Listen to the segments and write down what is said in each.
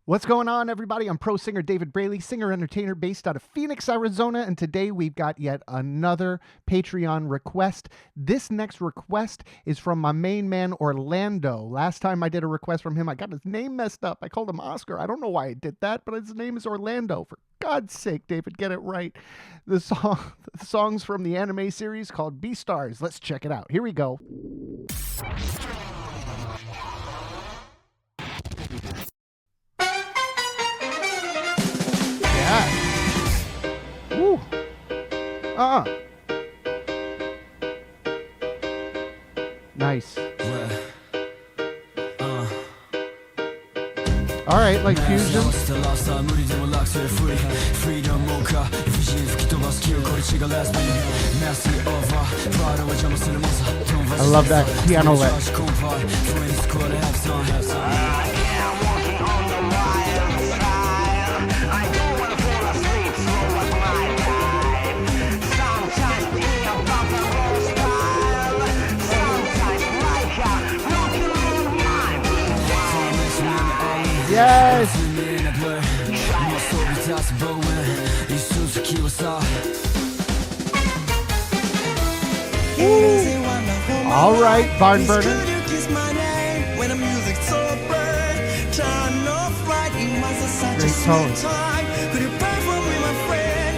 What's going on, everybody? I'm pro singer David Braley, singer-entertainer based out of Phoenix, Arizona, and today we've got yet another Patreon request. This next request is from my main man, Orlando. Last time I did a request from him, I got his name messed up. I called him Oscar. I don't know why I did that, but his name is Orlando. For God's sake, David, get it right. The song's from the anime series called Beastars. Let's check it out. Here we go. Woo. Nice. All right, like fusion. I love that piano lick. Yes! Woo. All right, barn burner. Great tone.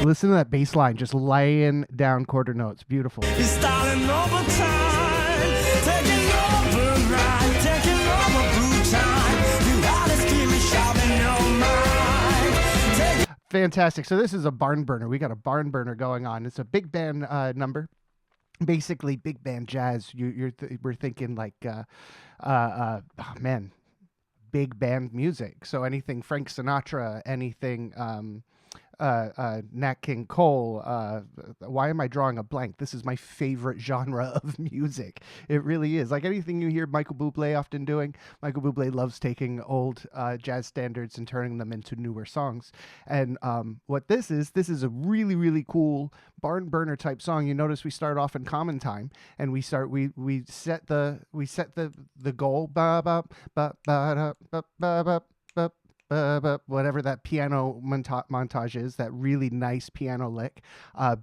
Listen to that bass line just laying down quarter notes. Beautiful. Fantastic. So this is a barn burner. We got a barn burner going on. It's a big band number. Basically, big band jazz. We're thinking like, big band music. So anything Frank Sinatra, anything Nat King Cole. Why am I drawing a blank? This is my favorite genre of music. It really is. Like anything you hear Michael Bublé often doing. Michael Bublé loves taking old jazz standards and turning them into newer songs. And what this is a really, really cool barn burner type song. You notice we start off in common time, and we set the goal. Ba ba ba ba ba ba ba. Whatever that piano montage is, that really nice piano lick,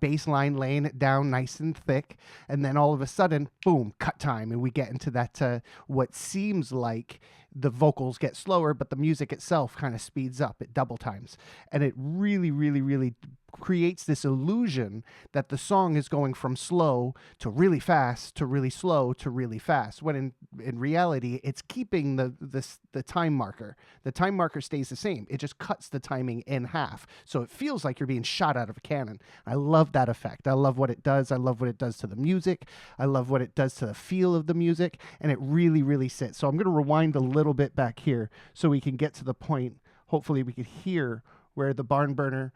bass line laying it down nice and thick, and then all of a sudden, boom, cut time, and we get into that what seems like the vocals get slower, but the music itself kind of speeds up at double times, and it really, really, really creates this illusion that the song is going from slow to really fast to really slow to really fast, when in reality it's keeping the time marker. The time marker stays the same. It just cuts the timing in half, so it feels like you're being shot out of a cannon. I love that effect. I love what it does. I love what it does to the music. I love what it does to the feel of the music, and it really, really sits. So I'm going to rewind a little bit back here so we can get to the point. Hopefully we can hear where the barn burner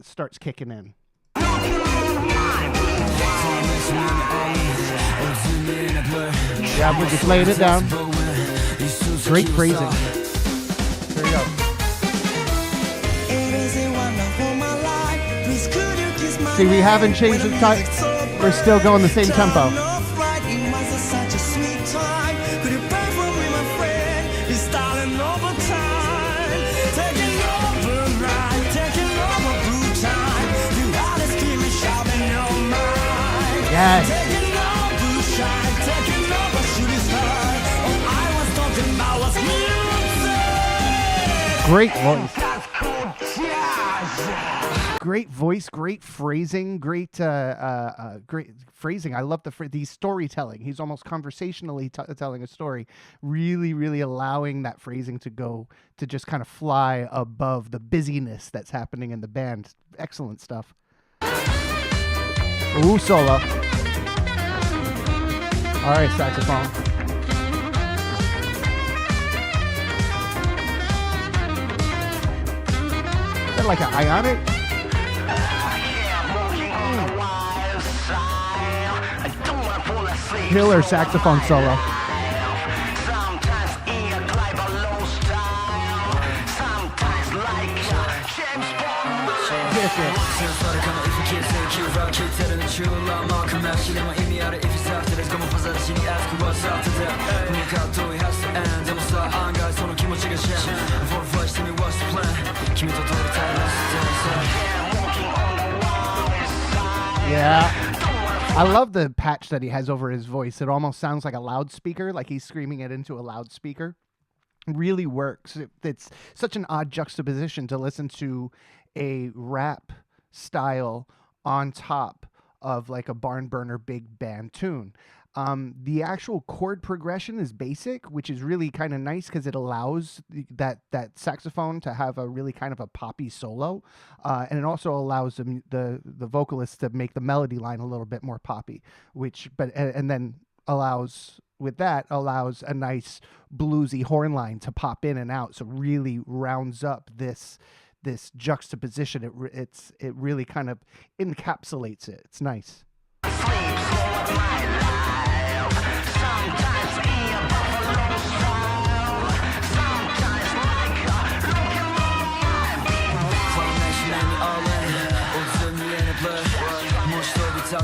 starts kicking in. Yeah, we're just laying it down. Great phrasing. There you go. See, we haven't changed the time. We're still going the same tempo. Yes. Great voice. Great voice, great phrasing, great phrasing. I love the storytelling. He's almost conversationally telling a story, really, really allowing that phrasing to just kind of fly above the busyness that's happening in the band. Excellent stuff. Ooh, solo. All right, saxophone. Is that like an ionic? Killer saxophone solo. Yeah. I love the patch that he has over his voice. It almost sounds like a loudspeaker, like he's screaming it into a loudspeaker. Really works. It's such an odd juxtaposition to listen to a rap style on top of like a barn burner big band tune. The actual chord progression is basic, which is really kind of nice because it allows that saxophone to have a really kind of a poppy solo, and it also allows the vocalist to make the melody line a little bit more poppy, which and then allows a nice bluesy horn line to pop in and out. So really rounds up this juxtaposition. It really kind of encapsulates it. It's nice.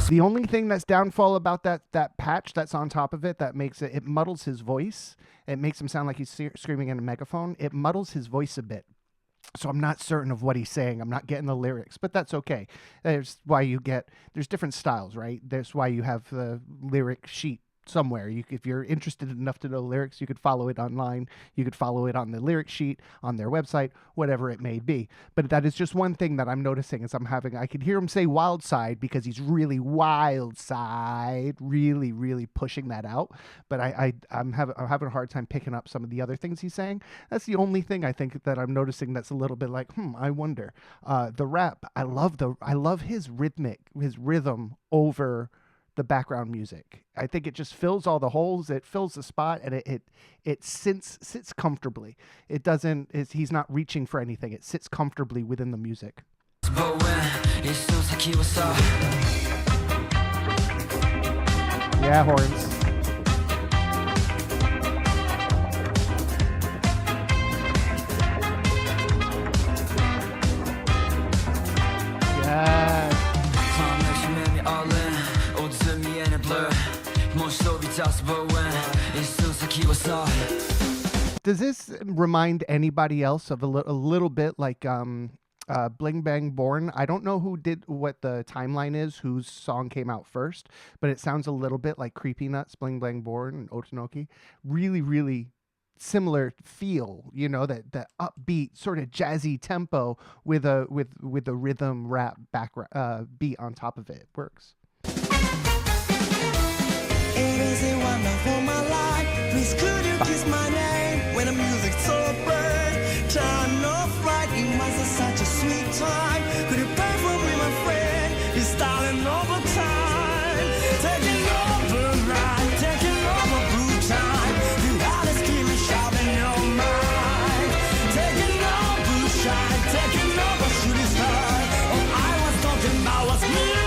The only thing that's downfall about that patch that's on top of it that makes it muddles his voice. It makes him sound like he's screaming in a megaphone. It muddles his voice a bit. So I'm not certain of what he's saying. I'm not getting the lyrics, but that's okay. There's different styles, right? That's why you have the lyric sheet somewhere. If you're interested enough to know lyrics, you could follow it online. You could follow it on the lyric sheet, on their website, whatever it may be. But that is just one thing that I'm noticing is I could hear him say wild side because he's really wild side, really, really pushing that out. But I'm having a hard time picking up some of the other things he's saying. That's the only thing I think that I'm noticing that's a little bit like, I wonder. The rap, I love his rhythm over the background music. I think it just fills all the holes. It fills the spot, and it sits comfortably. He's not reaching for anything. It sits comfortably within the music. Yeah, horns. Yeah. Does this remind anybody else of a little bit like Bling Bang Born? I don't know what the timeline is, whose song came out first, but it sounds a little bit like Creepy Nuts, Bling Bang Born, and Otonoki. Really, really similar feel, that upbeat sort of jazzy tempo with a rhythm rap background beat on top of it. It works. It is a wonder for my life. Please could you kiss my name when the music's so bright? Turn off right, it was such a sweet time. Could you pray for me, my friend? You're starting over time. Taking over right, taking over blue time. You had a screaming shout in your mind. Taking over shine, taking over shooting star. All I was talking about was music.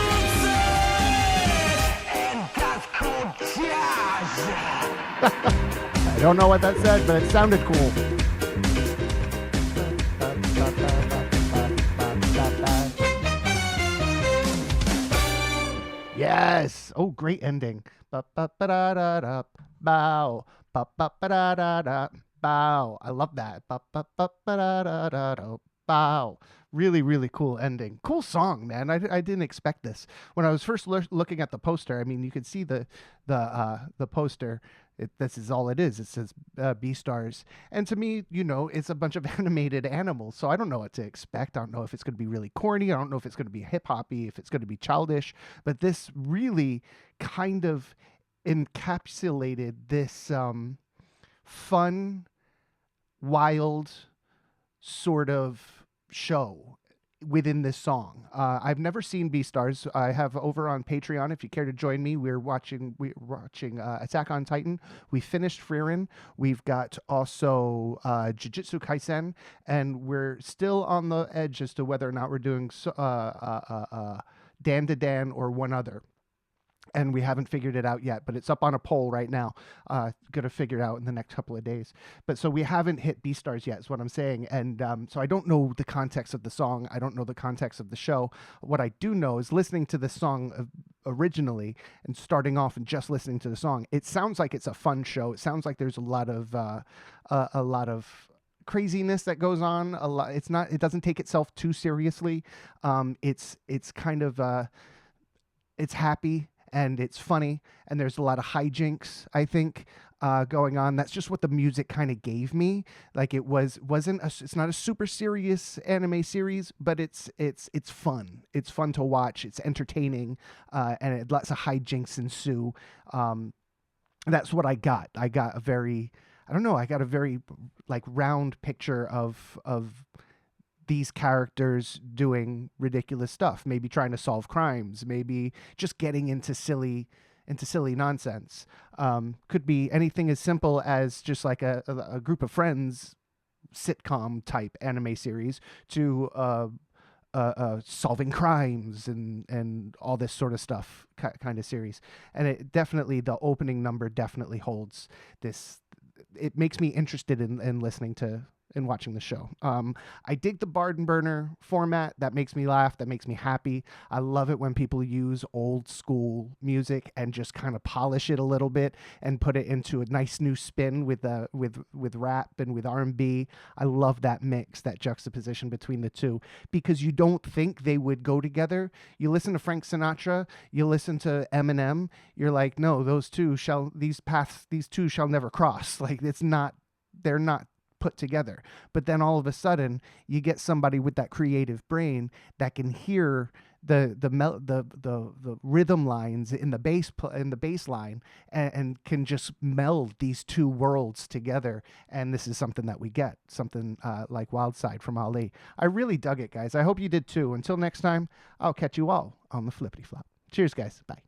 I don't know what that said, but it sounded cool. Yes. Oh, great ending. Bow. Bow. I love that. Bow. Really, really cool ending. Cool song, man. I didn't expect this. When I was first looking at the poster, I mean, you could see the poster. This is all it is. It says Beastars. And to me, it's a bunch of animated animals. So I don't know what to expect. I don't know if it's going to be really corny. I don't know if it's going to be hip-hoppy, if it's going to be childish. But this really kind of encapsulated this fun, wild sort of show within this song. I've never seen Beastars. I have over on Patreon. If you care to join me, we're watching Attack on Titan. We finished Frieren. We've got also Jujutsu Kaisen, and we're still on the edge as to whether or not we're doing Dan to Dan or one other. And we haven't figured it out yet, but it's up on a poll right now. Going to figure it out in the next couple of days. But so we haven't hit Beastars yet is what I'm saying. And so I don't know the context of the song. I don't know the context of the show. What I do know is listening to this song originally and starting off and just listening to the song, it sounds like it's a fun show. It sounds like there's a lot of craziness that goes on. A lot. It's not. It doesn't take itself too seriously. It's kind of it's happy and it's funny, and there's a lot of hijinks, I think, going on. That's just what the music kind of gave me. Like it's not a super serious anime series, but it's fun. It's fun to watch. It's entertaining, and it lots of hijinks ensue. That's what I got. I got a very, I don't know, I got a very like round picture of these characters doing ridiculous stuff, maybe trying to solve crimes, maybe just getting into silly nonsense. Could be anything as simple as just like a group of friends sitcom type anime series to solving crimes and all this sort of stuff kind of series. And it definitely, the opening number definitely holds this. It makes me interested in listening to and watching the show. I dig the Barden Burner format. That makes me laugh. That makes me happy. I love it when people use old school music and just kind of polish it a little bit and put it into a nice new spin with rap and with R&B. I love that mix, that juxtaposition between the two, because you don't think they would go together. You listen to Frank Sinatra, you listen to Eminem, you're like, no, these two shall never cross. Like, they're not put together. But then all of a sudden you get somebody with that creative brain that can hear the rhythm lines in the bass line and can just meld these two worlds together. And this is something that we get, something like Wildside from Ali. I really dug it, guys. I hope you did too. Until next time, I'll catch you all on the flippity flop. Cheers, guys. Bye.